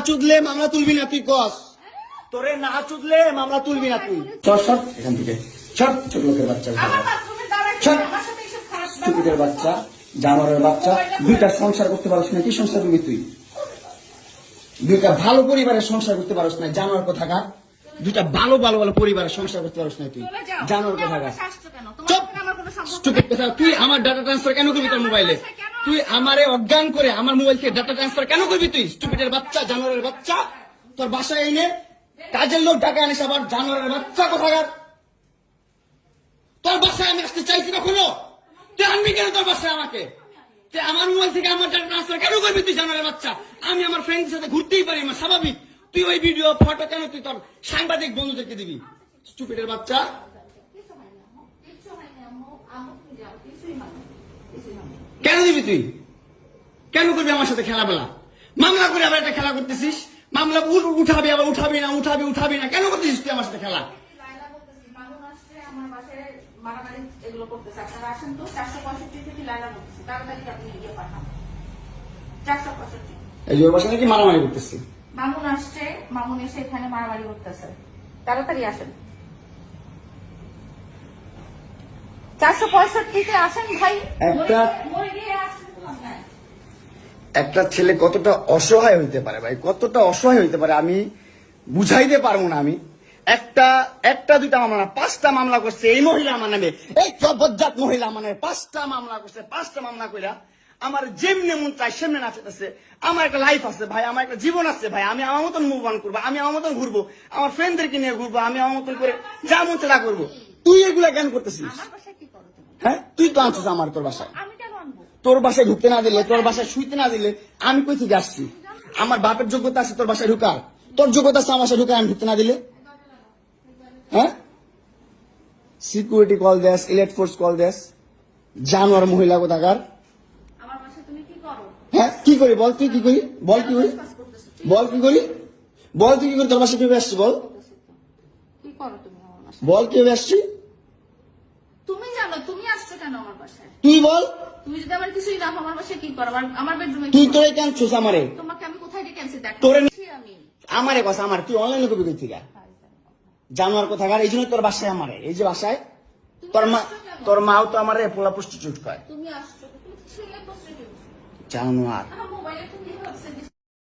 চুদলে মামলা তুলবি না তুই কস, তোরে না চুদলে মামলা তুলবি না তুই। সর সর এখান থেকে, সর ছোট লোকের বাচ্চা, স্টুপিডের বাচ্চা, জানোয়ারের বাচ্চা। দুইটা সংসার করতে পারছ না, কি সংসার করবি তুই? দুইটা ভালো পরিবারের সংসার করতে পারছ না, জানোয়ার কোথাকার। দুইটা ভালো ভালো ভালো পরিবারের সংসার করতে পারছ না তুই, জানোয়ার কোথাকার। তুই আমার ডাটা ট্রান্সফার কেন করবি তোর মোবাইলে? তুই আমারে অজ্ঞান করে আমার মোবাইল থেকে ডাটা ট্রান্সফার কেন করবি তুই? স্টুপিডের বাচ্চা, জানোয়ারের বাচ্চা। তোর বাসায় এনে কাজের লোক ডাকা আনিস, আবার জানোয়ারের বাচ্চা কোথাকার। তোর বাসায় আমি আসতে চাইছি কখনো? তুই আনবি কেন তোর বাসায় আমাকে? তুই আমার মোবাইল থেকে আমার ডাটা ট্রান্সফার কেন করবি তুই, জানোয়ারের বাচ্চা? আমি আমার ফ্রেন্ডের সাথে ঘুরতেই পারি, আমার স্বাভাবিক। তুই ওই ভিডিও ফটো কেন তুই তোর সাংবাদিক বন্ধুদেরকে দিবি? স্টুপিডের বাচ্চা। কেন দিবি তুই? কেন করবি আমার সাথে খেলাবেলা? মামলা করে আবার একটা খেলা করতেছিস। মামলা উঠাবি, আবার উঠাবি না, উঠাবি না, কেন করতেছিস তুই আমার সাথে খেলা? এই যে বাসা নাকি মারামারি করতেছি। মামুন আসছে, মামুন এসে এখানে মারামারি করতেছে, তাড়াতাড়ি আসেন। 465-তে আসেন ভাই। একটা ছেলে কতটা অসহায় হইতে পারে ভাই, কতটা অসহায় হইতে পারে আমি বুঝাইতে পারবো না। আমি একটা দুইটা মামলা না, 5টা মামলা করছে এই মহিলা আমার নামে। এই জবরদস্ত মহিলা আমার নামে 5টা মামলা করছে। 5টা মামলা কইরা আমার যেমনি মন চাই সেমনি নাচতেছে। আমার একটা লাইফ আছে ভাই, আমার একটা জীবন আছে ভাই। আমি আমার মতন মুভ অন করবো, আমি আমার মতন ঘুরবো, আমার ফ্রেন্ডদেরকে নিয়ে ঘুরবো, আমি আমার মতন করে যা মন চাই তা করবো। তুই এগুলা কেন করতেছিস? হ্যাঁ, তুই তো আনছিস আমার তোর বাসায়। তোর বাসায় ঢুকতে না দিলে, তোর বাসায় শুইতে না দিলে আমি কই থেকে আসছি? আমার বাপের যোগ্যতা আছে তোর বাসায় ঢুকার? তোর যোগ্যতা আছে আমার বাসায় ঢুকার আমি ঢুকতে না দিলে? হ্যাঁ, সিকিউরিটি কল দেস, ইলেট ফোর্স কল দেস, জানোয়ার মহিলা কোথাকার। হ্যাঁ, কি করি বল? তুই কি করি বল? কি করি বল? কি করি বল? তুই কি করি? তোর বাসায় কিভাবে আসছি বল? বল কিভাবে আসছি? তুমি জানো তুমি আসছো কেন আমার বাসায়? তুই বল। তুমি যদি আমার কিছুই না আমার বাসায় কি করো? আমার বেডরুমে তুই তোরে কেন ছুস আমারে? তোমাকে আমি কোথায় ডেকে আনছি দেখ। তোরে আমি আমারে কথা আমার তুই অনলাইনে কবি কই থেকে? জানোয়ার কোথাকার। এই জন্য তোর বাসায় আমারে, এই যে বাসায় তোর মাও তো আমারে পোলা প্রস্টিটিউট কয়। তুমি আসছো, তুমি ছেলে প্রস্টিটিউট জানোয়ার। আমার মোবাইলে তুমি